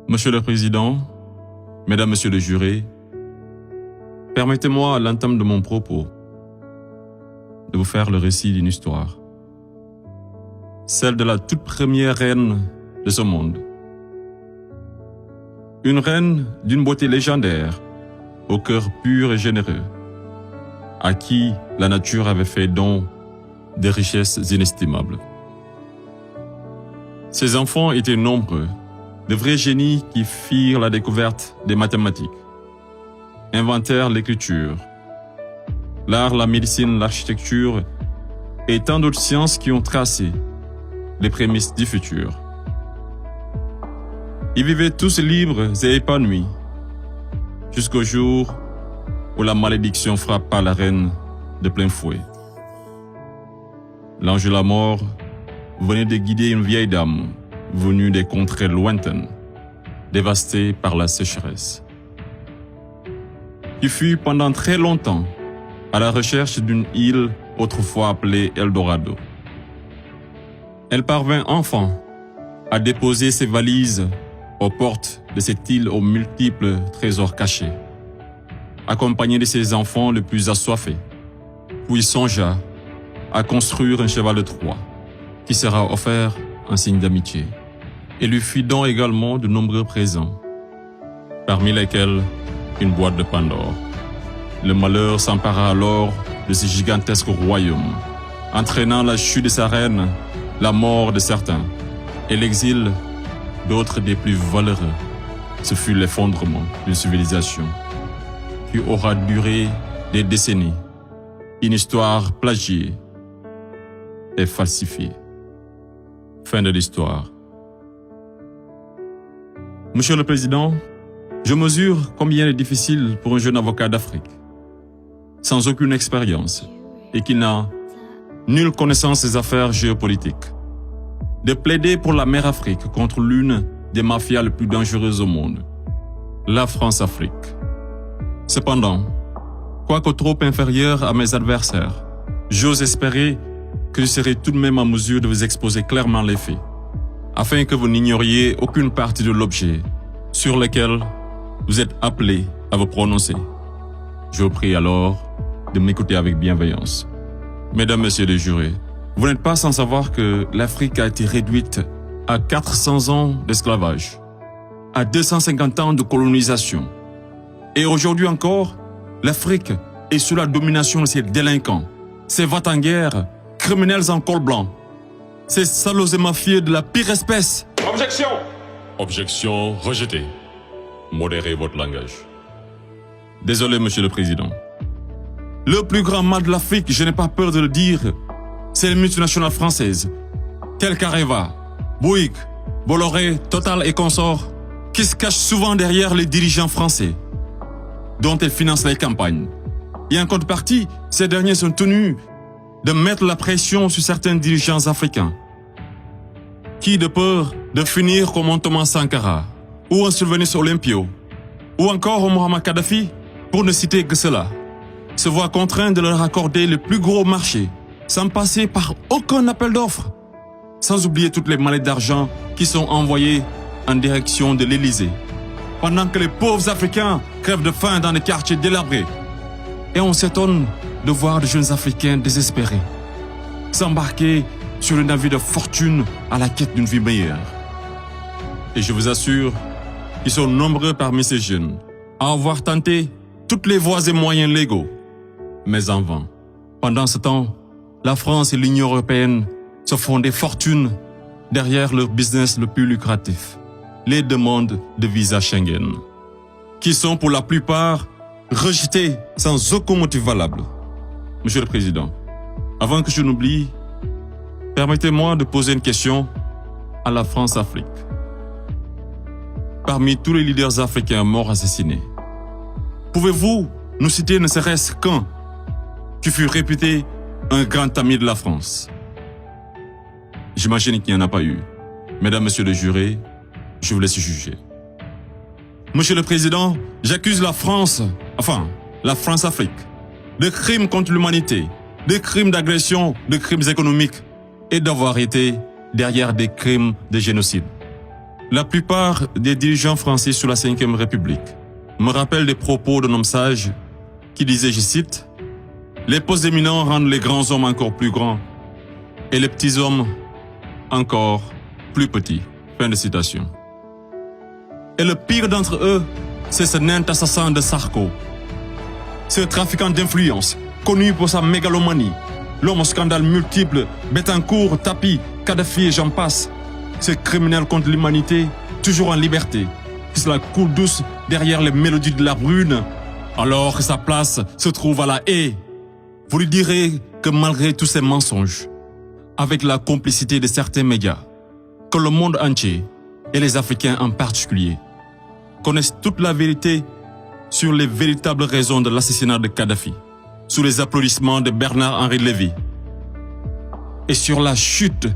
Monsieur le Président, Mesdames, Messieurs les jurés, permettez-moi à l'entame de mon propos de vous faire le récit d'une histoire, celle de la toute première reine de ce monde. Une reine d'une beauté légendaire, au cœur pur et généreux, à qui la nature avait fait don de richesses inestimables. Ses enfants étaient nombreux, de vrais génies qui firent la découverte des mathématiques, inventèrent l'écriture, l'art, la médecine, l'architecture et tant d'autres sciences qui ont tracé les prémices du futur. Ils vivaient tous libres et épanouis, jusqu'au jour où la malédiction frappa la reine de plein fouet. L'ange de la mort venait de guider une vieille dame venue des contrées lointaines, dévastée par la sécheresse, qui fut pendant très longtemps à la recherche d'une île autrefois appelée Eldorado. Elle parvint enfin à déposer ses valises aux portes de cette île aux multiples trésors cachés, accompagnée de ses enfants les plus assoiffés, puis songea à construire un cheval de Troie qui sera offert en signe d'amitié, et lui fit don également de nombreux présents, parmi lesquels une boîte de Pandore. Le malheur s'empara alors de ce gigantesque royaume, entraînant la chute de sa reine, la mort de certains, et l'exil d'autres des plus valeureux. Ce fut l'effondrement d'une civilisation qui aura duré des décennies, une histoire plagiée et falsifiée. Fin de l'histoire. Monsieur le Président, je mesure combien il est difficile pour un jeune avocat d'Afrique, sans aucune expérience et qui n'a nulle connaissance des affaires géopolitiques, de plaider pour la mère Afrique contre l'une des mafias les plus dangereuses au monde, la France-Afrique. Cependant, quoique trop inférieur à mes adversaires, j'ose espérer que je serai tout de même en mesure de vous exposer clairement les faits, afin que vous n'ignoriez aucune partie de l'objet sur lequel vous êtes appelés à vous prononcer. Je vous prie alors de m'écouter avec bienveillance. Mesdames, Messieurs les jurés, vous n'êtes pas sans savoir que l'Afrique a été réduite à 400 ans d'esclavage, à 250 ans de colonisation. Et aujourd'hui encore, l'Afrique est sous la domination de ces délinquants, ces va-t-en-guerre, criminels en col blanc, ces salauds et mafieux de la pire espèce. Objection! Objection rejetée. Modérez votre langage. Désolé, Monsieur le Président. Le plus grand mal de l'Afrique, je n'ai pas peur de le dire, c'est les multinationales françaises, telles qu'Areva, Bouygues, Bolloré, Total et consorts, qui se cachent souvent derrière les dirigeants français, dont elles financent les campagnes. Et en contrepartie, ces derniers sont tenus de mettre la pression sur certains dirigeants africains, qui, de peur de finir comme un Thomas Sankara, ou un Sylvanus Olympio, ou encore un Muammar Kadhafi, pour ne citer que cela, se voient contraints de leur accorder le plus gros marché, sans passer par aucun appel d'offres, sans oublier toutes les mallettes d'argent qui sont envoyées en direction de l'Élysée, pendant que les pauvres Africains crèvent de faim dans les quartiers délabrés. Et on s'étonne de voir de jeunes Africains désespérés s'embarquer sur le navire de fortune à la quête d'une vie meilleure. Et je vous assure qu'ils sont nombreux parmi ces jeunes à avoir tenté toutes les voies et moyens légaux, mais en vain. Pendant ce temps, la France et l'Union européenne se font des fortunes derrière leur business le plus lucratif, les demandes de visa Schengen, qui sont pour la plupart rejetées sans aucun motif valable. Monsieur le Président, avant que je n'oublie, permettez-moi de poser une question à la France-Afrique. Parmi tous les leaders africains morts assassinés, pouvez-vous nous citer ne serait-ce qu'un qui fut réputé un grand ami de la France? J'imagine qu'il n'y en a pas eu. Mesdames, Messieurs les jurés, je vous laisse juger. Monsieur le Président, j'accuse la France, la France-Afrique, de crimes contre l'humanité, de crimes d'agression, de crimes économiques et d'avoir été derrière des crimes de génocide. La plupart des dirigeants français sous la Ve République me rappellent des propos d'un homme sage qui disait, je cite, « Les postes éminents rendent les grands hommes encore plus grands et les petits hommes encore plus petits. » Fin de citation. Et le pire d'entre eux, c'est ce nain assassin de Sarko. Ce trafiquant d'influence, connu pour sa mégalomanie, l'homme aux scandales multiples, Bettencourt, Tapi, Kadhafi et j'en passe. Ce criminel contre l'humanité, toujours en liberté, qui se la coule douce derrière les mélodies de la brune, alors que sa place se trouve à la haie. Vous lui direz que malgré tous ces mensonges, avec la complicité de certains médias, que le monde entier, et les Africains en particulier, connaissent toute la vérité sur les véritables raisons de l'assassinat de Kadhafi, sous les applaudissements de Bernard-Henri Lévy, et sur la chute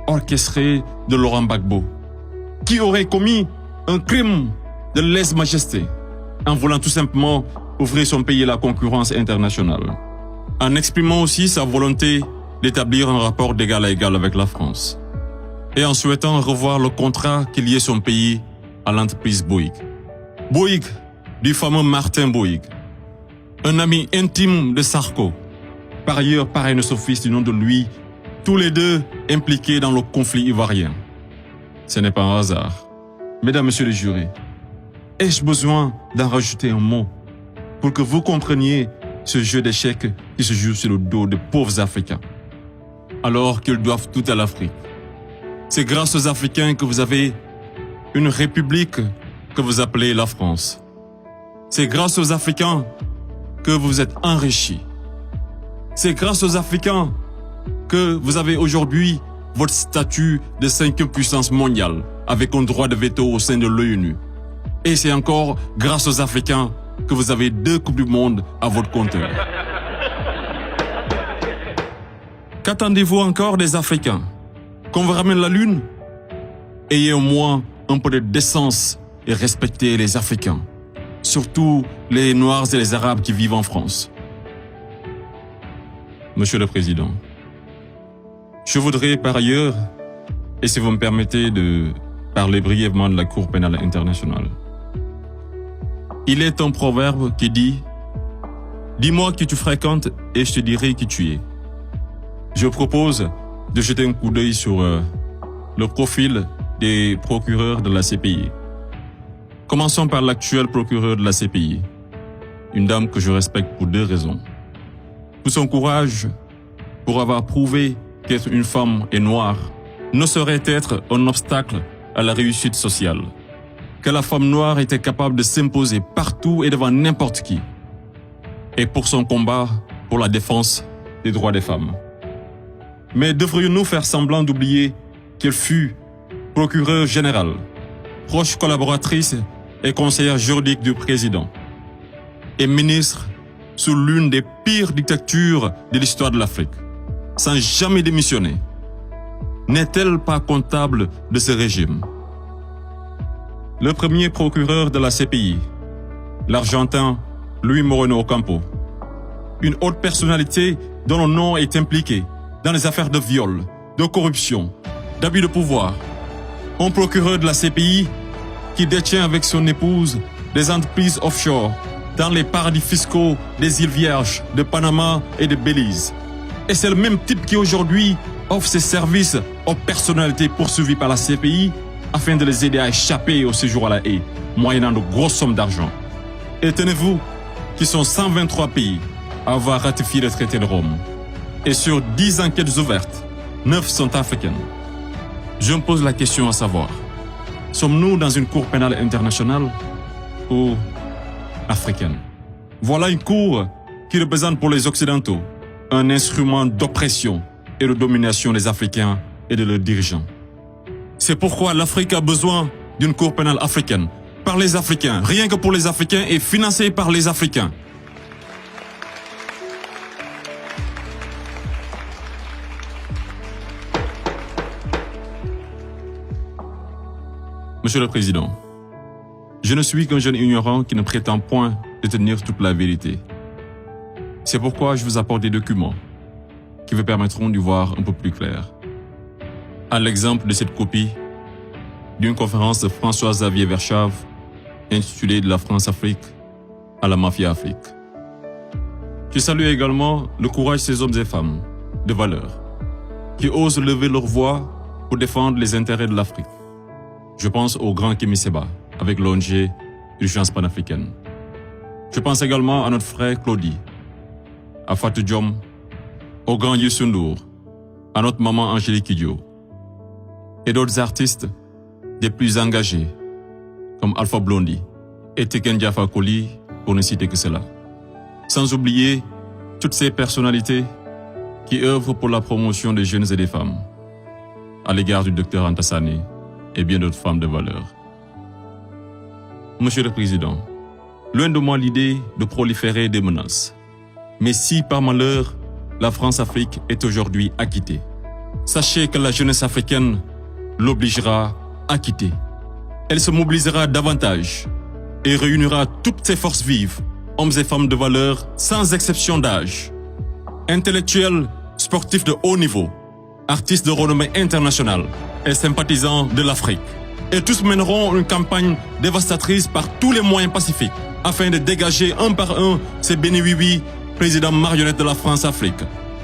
orchestrée de Laurent Gbagbo, qui aurait commis un crime de lèse-majesté en voulant tout simplement ouvrir son pays à la concurrence internationale, en exprimant aussi sa volonté d'établir un rapport d'égal à égal avec la France, et en souhaitant revoir le contrat qui liait son pays à l'entreprise Bouygues. Bouygues, du fameux Martin Bouygues, un ami intime de Sarko, par ailleurs parrain son fils du nom de lui, tous les deux impliqués dans le conflit ivoirien. Ce n'est pas un hasard. Mesdames, Messieurs les jurés, ai-je besoin d'en rajouter un mot pour que vous compreniez ce jeu d'échecs qui se joue sur le dos de pauvres Africains, alors qu'ils doivent tout à l'Afrique? C'est grâce aux Africains que vous avez une république que vous appelez la France. C'est grâce aux Africains que vous êtes enrichis. C'est grâce aux Africains que vous avez aujourd'hui votre statut de 5e puissance mondiale avec un droit de veto au sein de l'ONU. Et c'est encore grâce aux Africains que vous avez 2 Coupes du Monde à votre compteur. Qu'attendez-vous encore des Africains? Qu'on vous ramène la Lune? Ayez au moins un peu de décence et respectez les Africains, surtout les Noirs et les Arabes qui vivent en France. Monsieur le Président, je voudrais par ailleurs, et si vous me permettez de parler brièvement de la Cour pénale internationale. Il est un proverbe qui dit « Dis-moi qui tu fréquentes et je te dirai qui tu es ». Je propose de jeter un coup d'œil sur le profil des procureurs de la CPI. Commençons par l'actuel procureur de la CPI, une dame que je respecte pour 2 raisons. Pour son courage, pour avoir prouvé qu'être une femme et noire ne saurait être un obstacle à la réussite sociale, que la femme noire était capable de s'imposer partout et devant n'importe qui, et pour son combat pour la défense des droits des femmes. Mais devrions-nous faire semblant d'oublier qu'elle fut procureure générale, proche collaboratrice et conseillère juridique du président, et ministre sous l'une des pires dictatures de l'histoire de l'Afrique, sans jamais démissionner? N'est-elle pas comptable de ce régime? Le premier procureur de la CPI, l'Argentin Luis Moreno Ocampo, une haute personnalité dont le nom est impliqué dans les affaires de viol, de corruption, d'abus de pouvoir. Un procureur de la CPI qui détient avec son épouse des entreprises offshore dans les paradis fiscaux des îles Vierges, de Panama et de Belize. Et c'est le même type qui aujourd'hui offre ses services aux personnalités poursuivies par la CPI afin de les aider à échapper au séjour à la haie, moyennant de grosses sommes d'argent. Et tenez-vous, qui sont 123 pays à avoir ratifié le traité de Rome. Et sur 10 enquêtes ouvertes, 9 sont africaines. Je me pose la question à savoir, sommes-nous dans une cour pénale internationale ou africaine? Voilà une cour qui représente pour les Occidentaux un instrument d'oppression et de domination des Africains et de leurs dirigeants. C'est pourquoi l'Afrique a besoin d'une cour pénale africaine, par les Africains, rien que pour les Africains et financée par les Africains. Monsieur le Président, je ne suis qu'un jeune ignorant qui ne prétend point détenir toute la vérité. C'est pourquoi je vous apporte des documents qui vous permettront d'y voir un peu plus clair. À l'exemple de cette copie d'une conférence de François-Xavier Verschave intitulée De la France-Afrique à la mafia-Afrique. Je salue également le courage de ces hommes et femmes de valeur qui osent lever leur voix pour défendre les intérêts de l'Afrique. Je pense au grand Kémy Séba avec l'ONG Urgence panafricaine. Je pense également à notre frère Claudie, à Fatou Diom, au grand Youssou N'Dour, à notre maman Angélique Kidjo et d'autres artistes des plus engagés comme Alpha Blondy et Tiken Jah Fakoly pour ne citer que cela. Sans oublier toutes ces personnalités qui œuvrent pour la promotion des jeunes et des femmes à l'égard du docteur Anta Sané et bien d'autres femmes de valeur. Monsieur le Président, loin de moi l'idée de proliférer des menaces. Mais si par malheur, la France-Afrique est aujourd'hui acquittée, sachez que la jeunesse africaine l'obligera à quitter. Elle se mobilisera davantage et réunira toutes ses forces vives, hommes et femmes de valeur, sans exception d'âge. Intellectuels, sportifs de haut niveau, artistes de renommée internationale et sympathisants de l'Afrique. Et tous mèneront une campagne dévastatrice par tous les moyens pacifiques afin de dégager un par un ces béni-oui-oui, présidents marionnettes de la France-Afrique,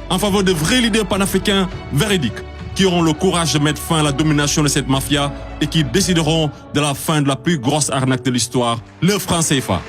en faveur de vrais leaders panafricains véridiques qui auront le courage de mettre fin à la domination de cette mafia et qui décideront de la fin de la plus grosse arnaque de l'histoire, le franc CFA.